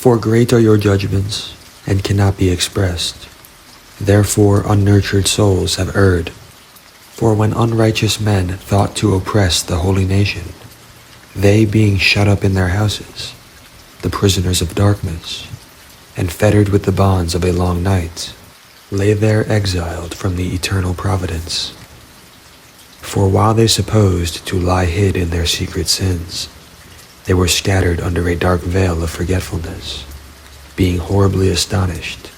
For great are your judgments, and cannot be expressed. Therefore unnurtured souls have erred. For when unrighteous men thought to oppress the holy nation, they being shut up in their houses, the prisoners of darkness, and fettered with the bonds of a long night, lay there exiled from the eternal providence. For while they supposed to lie hid in their secret sins, they were scattered under a dark veil of forgetfulness, being horribly astonished,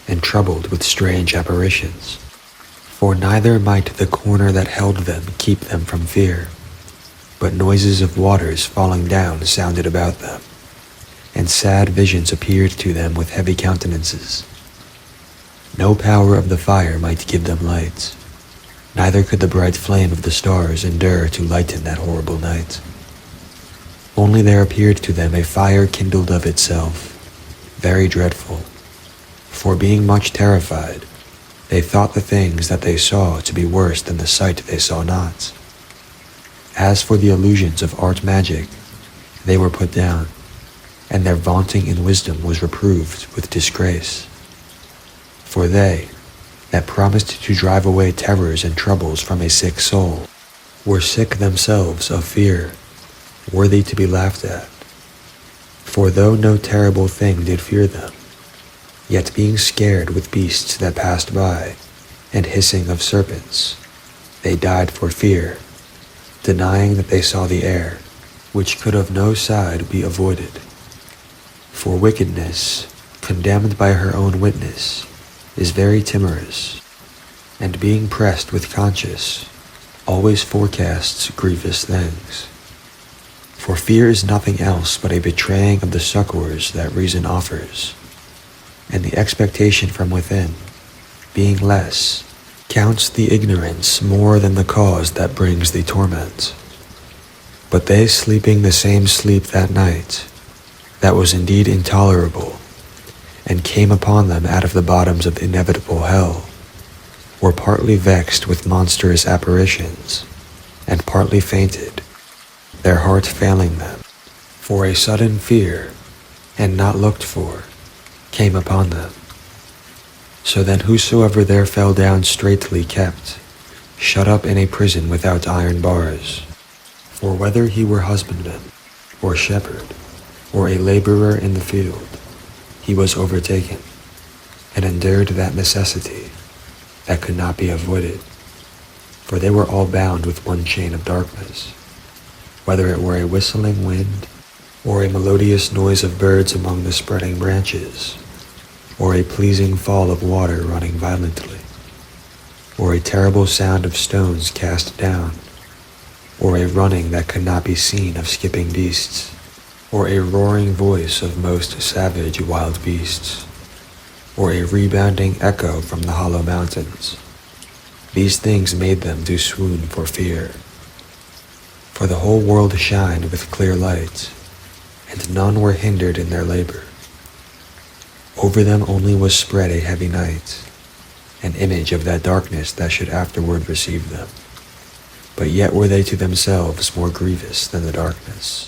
and troubled with strange apparitions. For neither might the corner that held them keep them from fear, but noises of waters falling down sounded about them, and sad visions appeared to them with heavy countenances. No power of the fire might give them light, neither could the bright flame of the stars endure to lighten that horrible night. Only there appeared to them a fire kindled of itself, very dreadful. For being much terrified, they thought the things that they saw to be worse than the sight they saw not. As for the illusions of art magic, they were put down, and their vaunting in wisdom was reproved with disgrace. For they, that promised to drive away terrors and troubles from a sick soul, were sick themselves of fear, worthy to be laughed at. For though no terrible thing did fear them, yet being scared with beasts that passed by, and hissing of serpents, they died for fear, denying that they saw the air, which could of no side be avoided. For wickedness, condemned by her own witness, is very timorous, and being pressed with conscience, always forecasts grievous things. For fear is nothing else but a betraying of the succors that reason offers, and the expectation from within, being less, counts the ignorance more than the cause that brings the torment. But they sleeping the same sleep that night, that was indeed intolerable, and came upon them out of the bottoms of inevitable hell, were partly vexed with monstrous apparitions, and partly fainted, their heart failing them, for a sudden fear, and not looked for, came upon them. So then whosoever there fell down straitly kept, shut up in a prison without iron bars. For whether he were husbandman, or shepherd, or a laborer in the field, he was overtaken, and endured that necessity that could not be avoided. For they were all bound with one chain of darkness, whether it were a whistling wind, or a melodious noise of birds among the spreading branches, or a pleasing fall of water running violently, or a terrible sound of stones cast down, or a running that could not be seen of skipping beasts, or a roaring voice of most savage wild beasts, or a rebounding echo from the hollow mountains. These things made them to swoon for fear. For the whole world shined with clear light, and none were hindered in their labor. Over them only was spread a heavy night, an image of that darkness that should afterward receive them. But yet were they to themselves more grievous than the darkness.